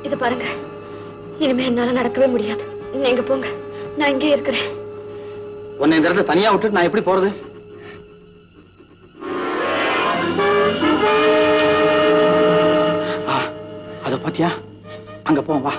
இது பாருங்க, இனிமே என்னால நடக்கவே முடியாது. நீங்க போங்க, நான் இங்கே இருக்கிறேன். உன்னை இந்த இடத்துல தனியா விட்டுட்டு நான் எப்படி போறது? அத பாத்தியா? அங்க போ, வா.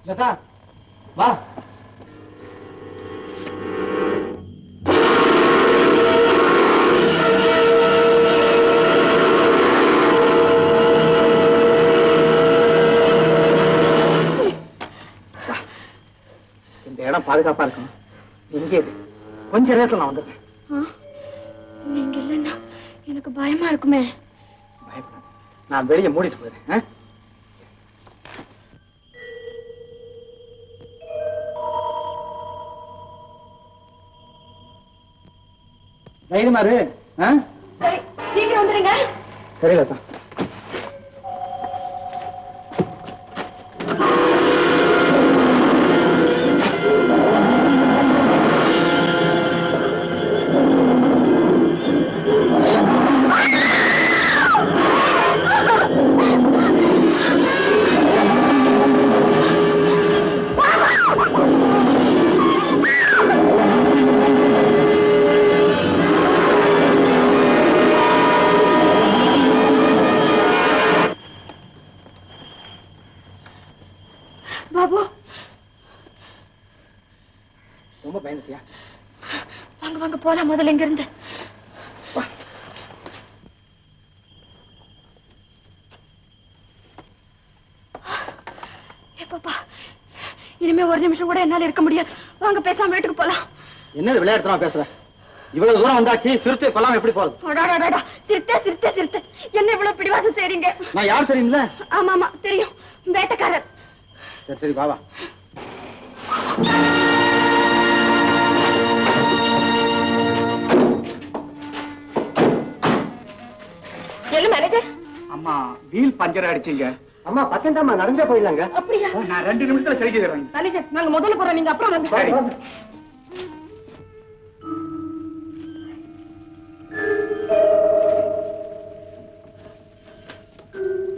லதா, வா. இந்த இடம் பாதுகாப்பா இருக்கும். எங்கே கொஞ்ச நேரத்தில் நான் வந்துடுறேன். நீங்க இல்லைன்னா எனக்கு பயமா இருக்குமே. பயப்படாது, நான் வெளியே மூடிட்டு போயிடுறேன். தைரியமா இரு. சரி, சீக்கிரம் வந்துருங்க. சரி லதா. பாபு, ரொம்ப பயந்துட்டியா? வாங்க வாங்க போலாம், முதல்ல இங்க இருந்து. பாப்பா, இனிமே ஒரு நிமிஷம் கூட என்னால இருக்க முடியாது. வாங்க பேசாம வீட்டுக்கு போலாம். என்னது விளையாட்டுமா பேசுற? இவ்வளவு தூரம் வந்தாச்சு, சிறுத்தை கொல்லாம எப்படி போறது? சிறுத்தை சிறுத்தை சிறுத்தை என்ன இவ்வளவு பிடிவாதம் செய்றீங்க? நான் யார் தெரியுமில்ல? ஆமா ஆமா தெரியும், வேட்டைக்காரர். சரி சரி, பாவா. என்ன மேனேஜர்? அம்மா வீல் பஞ்சர் அடிச்சீங்க. அம்மா பக்கம் தான் நடந்தே போயிடலாங்க. அப்படியா? நான் 2 நிமிஷத்துல சரி செய்யறேன். மேனேஜர், நாங்க முதல்ல போறோம், நீங்க அப்புறம் வந்து. சரி.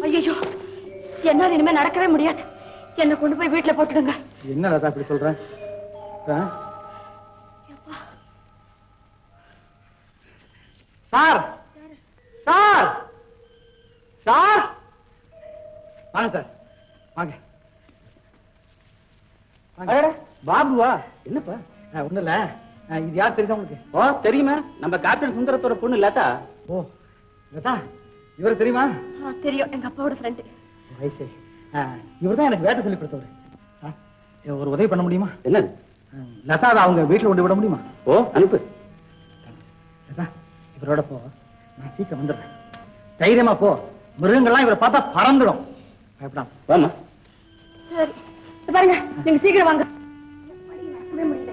ஐயோ, என்னால இனிமே நடக்கவே முடியாது. என்ன கொண்டு போய் வீட்டுல போட்டுடுங்க. என்ன லதா இப்படி சொல்ற? சார் சார் சார், வாங்க சார், வாங்க. பாபுவா? என்னப்பா? ஒண்ணு இல்ல, இது யார் தெரியுதா உங்களுக்கு? ஓ தெரியுமா, நம்ம கேப்டன் சுந்தரத்தோட பொண்ணு லதா. ஓ லதா, இவரு தெரியுமா? தெரியும், எங்க அப்பாவோட ஃப்ரெண்டு. வயசே, இவர்தான் எனக்கு வேட்டை சொல்லி கொடுத்தவர். சார், ஒரு உதவி பண்ண முடியுமா? என்னது? லதாவை அவங்க வீட்டுல கொண்டு விட முடியுமா? ஓ அனுப்பு. லதா, இவரோட போ, நான் சீக்கிரம் வந்துடுறேன். தைரியமா போ, மிருகங்கள்லாம் இவரை பார்த்தா பறந்துடும். பயப்படாம வாமா. சரி பாருங்க, நீங்க சீக்கிரம் வாங்க. நடக்கவே முடியல.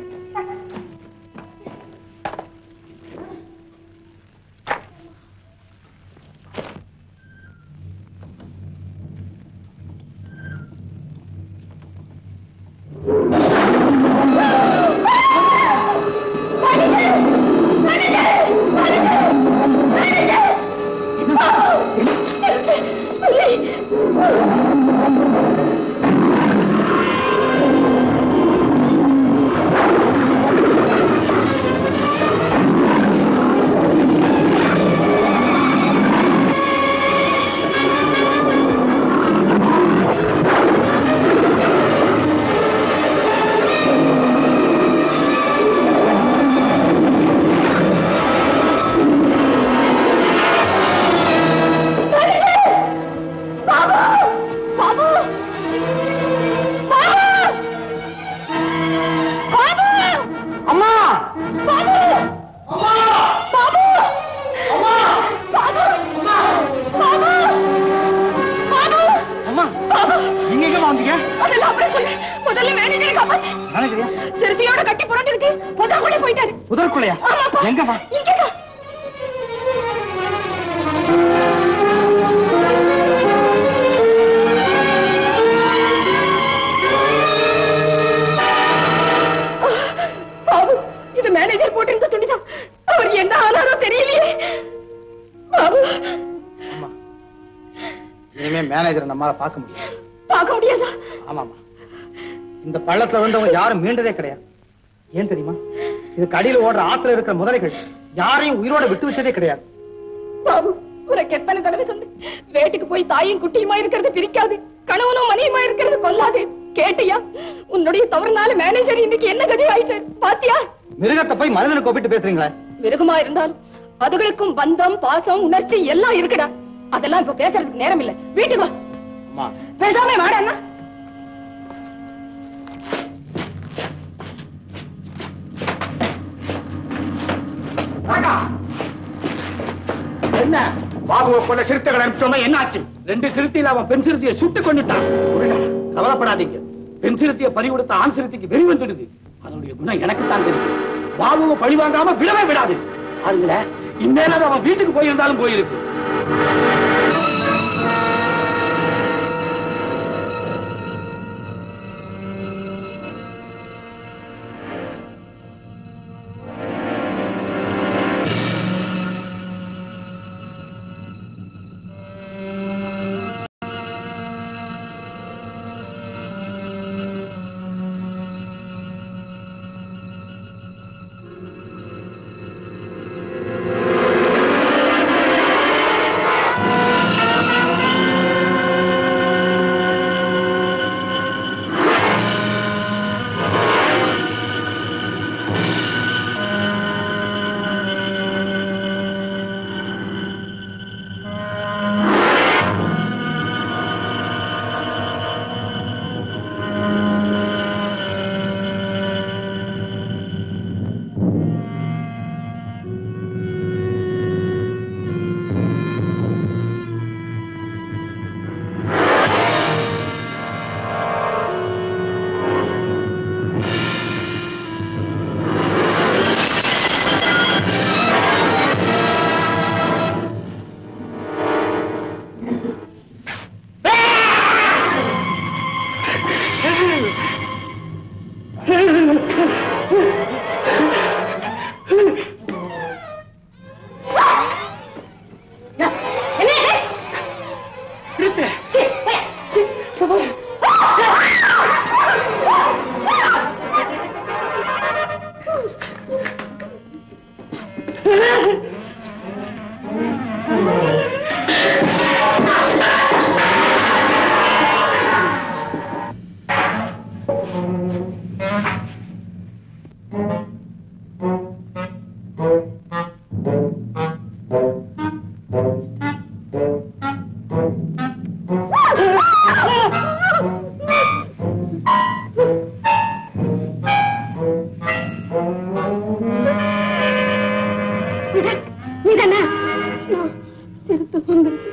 போயிட்டாரு. புதற்குள்ளையா? எங்கம்மா? இங்கதான். பாபு, இது மேனேஜர் போட்டிருந்த துணிதான். அவர் என்ன ஆனாரோ தெரியலையே. பாபு, இனிமே மேனேஜரை நம்மால பார்க்க முடியாது. பார்க்க முடியாதா? ஆமாமா, இந்த பள்ளத்துல விழுந்தவங்க யாரும் மீண்டதே கிடையாது. ஏன் தெரியுமா? இதுக்கு அடியில் ஓடுற ஆத்துல இருக்கிற முதலைகள் யாரையும் உயிரோட விட்டு வச்சதே கிடையாது. பாபு, உனக்கு எத்தனை தடவை சொன்னேன், வேட்டுக்கு போய் தாயும் குட்டியுமா இருக்கிறது பிரிக்காது, கணவனும் மனைவியுமா இருக்கிறது கொல்லாது. கேட்டியா? உன்னுடைய தவறுனால மேனேஜர் இன்னைக்கு என்ன கதி ஆயிட்டு பாத்தியா? மிருகத்தை போய் மனிதனுக்கு ஒப்பிட்டு பேசுறீங்களா? மிருகமா இருந்தாலும் அதுகளுக்கும் பந்தம், பாசம், உணர்ச்சி எல்லாம் இருக்குடா. அதெல்லாம் இப்ப பேசுறதுக்கு நேரம் இல்ல. வீட்டுக்கு வா. பேசாம வாடா. என்ன பாபுவை கொண்ட சிறுத்தைகளை அனுப்பிச்சோமா? என்ன ஆச்சு? 2 சிறுத்தையில அவன் பெண் சிறுத்தையை சுட்டு கொண்டுட்டான். கவலைப்படாதீங்க, பெண் சிறுத்தையை பறி கொடுத்த ஆண் சிறுத்தைக்கு வெறி வந்துடுது. அதனுடைய குணம் எனக்கு தான் தெரியும். பாபுவை பழி வாங்காம விடவே விடாது. அதுல இந்நேரம் அவன் வீட்டுக்கு போயிருந்தாலும் போயிருக்கு. சிறுத்தை வந்துருச்சு.